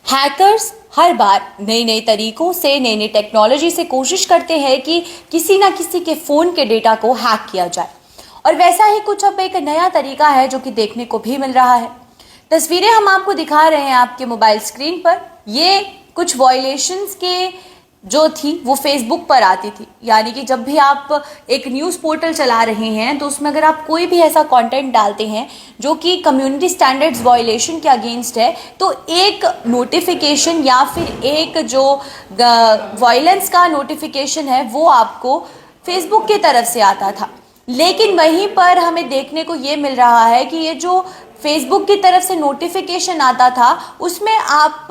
Hackers हर बार नई नई तरीकों से नई नई टेक्नोलॉजी से कोशिश करते हैं कि किसी ना किसी के फ़ोन के डेटा को हैक किया जाए। और वैसा ही कुछ अब एक नया तरीका है जो कि देखने को भी मिल रहा है। तस्वीरें हम आपको दिखा रहे हैं आपके मोबाइल स्क्रीन पर। ये कुछ वॉयलेशंस के जो थी वो फेसबुक पर आती थी, यानी कि जब भी आप एक न्यूज़ पोर्टल चला रहे हैं तो उसमें अगर आप कोई भी ऐसा कंटेंट डालते हैं जो कि कम्युनिटी स्टैंडर्ड्स वॉयलेशन के अगेंस्ट है, तो एक नोटिफिकेशन या फिर एक जो वायलेंस का नोटिफिकेशन है वो आपको फेसबुक की तरफ से आता था। लेकिन वहीं पर हमें देखने को ये मिल रहा है कि ये जो फेसबुक की तरफ से नोटिफिकेशन आता था उसमें आप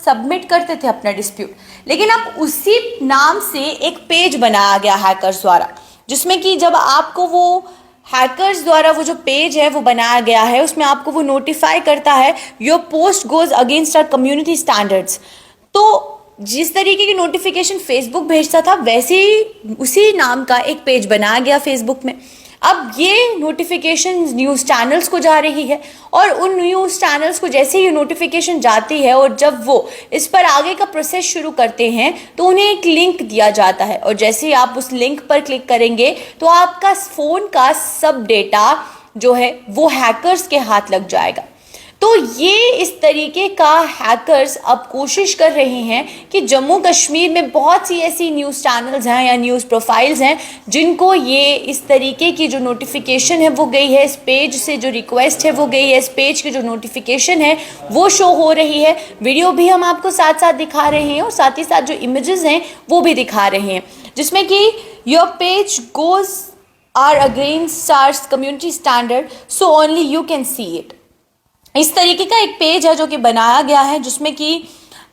सबमिट करते थे अपना डिस्प्यूट, लेकिन अब उसी नाम से एक पेज बनाया गया हैकर्स द्वारा, जिसमें कि जब आपको वो हैकर्स द्वारा वो जो पेज है वो बनाया गया है उसमें आपको वो नोटिफाई करता है your post goes against our community standards. तो जिस तरीके की नोटिफिकेशन फेसबुक भेजता था वैसे ही उसी नाम का एक पेज बनाया गया फेसबुक में। अब ये नोटिफिकेशन न्यूज़ चैनल्स को जा रही है और उन न्यूज़ चैनल्स को जैसे ही नोटिफिकेशन जाती है और जब वो इस पर आगे का प्रोसेस शुरू करते हैं तो उन्हें एक लिंक दिया जाता है, और जैसे ही आप उस लिंक पर क्लिक करेंगे तो आपका फ़ोन का सब डेटा जो है वो हैकर्स के हाथ लग जाएगा। तो ये इस तरीके का हैकर्स अब कोशिश कर रहे हैं कि जम्मू कश्मीर में बहुत सी ऐसी न्यूज़ चैनल्स हैं या न्यूज़ प्रोफाइल्स हैं जिनको ये इस तरीके की जो नोटिफिकेशन है वो गई है, इस पेज से जो रिक्वेस्ट है वो गई है, इस पेज की जो नोटिफिकेशन है वो शो हो रही है। वीडियो भी हम आपको साथ साथ दिखा रहे हैं और साथ ही साथ जो इमेजेस हैं वो भी दिखा रहे हैं, जिसमें कि your page goes are against our community standard so only you can see it. इस तरीके का एक पेज है जो कि बनाया गया है, जिसमें कि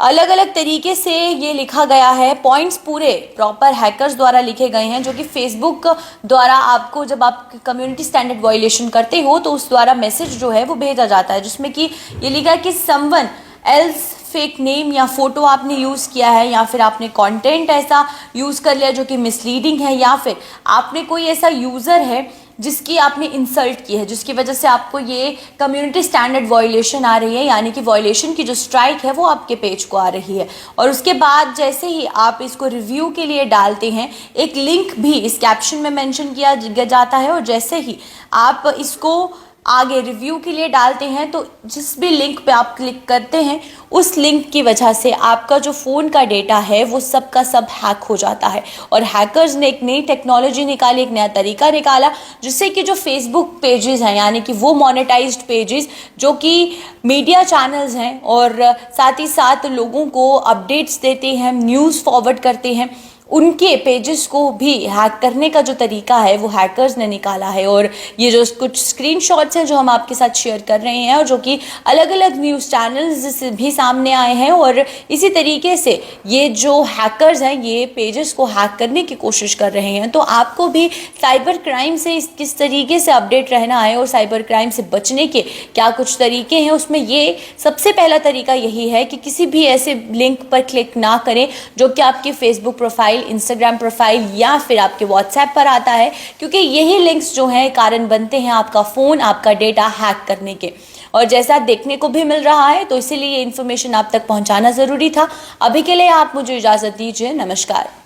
अलग अलग तरीके से ये लिखा गया है, पॉइंट्स पूरे प्रॉपर हैकर्स द्वारा लिखे गए हैं, जो कि फेसबुक द्वारा आपको जब आप कम्युनिटी स्टैंडर्ड वायलेशन करते हो तो उस द्वारा मैसेज जो है वो भेजा जाता है, जिसमें कि ये लिखा है कि समवन एल्स फेक नेम या फोटो आपने यूज़ किया है या फिर आपने कंटेंट ऐसा यूज़ कर लिया जो कि मिसलीडिंग है, या फिर आपने कोई ऐसा यूज़र है जिसकी आपने इंसल्ट की है जिसकी वजह से आपको ये कम्युनिटी स्टैंडर्ड वायलेशन आ रही है, यानी कि वायलेशन की जो स्ट्राइक है वो आपके पेज को आ रही है। और उसके बाद जैसे ही आप इसको रिव्यू के लिए डालते हैं एक लिंक भी इस कैप्शन में मेंशन किया जाता है, और जैसे ही आप इसको आगे रिव्यू के लिए डालते हैं तो जिस भी लिंक पे आप क्लिक करते हैं उस लिंक की वजह से आपका जो फ़ोन का डेटा है वो सब का सब हैक हो जाता है। और हैकर्स ने एक नई टेक्नोलॉजी निकाली, एक नया तरीका निकाला, जिससे कि जो फेसबुक पेजेस हैं यानी कि वो मोनेटाइज्ड पेजेस जो कि मीडिया चैनल्स हैं और साथ ही साथ लोगों को अपडेट्स देते हैं, न्यूज़ फॉरवर्ड करते हैं, उनके पेजेस को भी हैक करने का जो तरीका है वो हैकर्स ने निकाला है। और ये जो कुछ स्क्रीनशॉट्स हैं जो हम आपके साथ शेयर कर रहे हैं और जो कि अलग अलग न्यूज़ चैनल्स से भी सामने आए हैं, और इसी तरीके से ये जो हैकर्स हैं ये पेजेस को हैक करने की कोशिश कर रहे हैं। तो आपको भी साइबर क्राइम से किस तरीके से अपडेट रहना है और साइबर क्राइम से बचने के क्या कुछ तरीके हैं, उसमें ये सबसे पहला तरीका यही है कि किसी भी ऐसे लिंक पर क्लिक ना करें जो कि आपकी फेसबुक प्रोफाइल, इंस्टाग्राम प्रोफाइल या फिर आपके व्हाट्सएप पर आता है, क्योंकि यही लिंक्स जो हैं कारण बनते हैं आपका फ़ोन, आपका डेटा हैक करने के। और जैसा देखने को भी मिल रहा है तो इसीलिए ये इन्फॉर्मेशन आप तक पहुंचाना ज़रूरी था। अभी के लिए आप मुझे इजाज़त दीजिए। नमस्कार।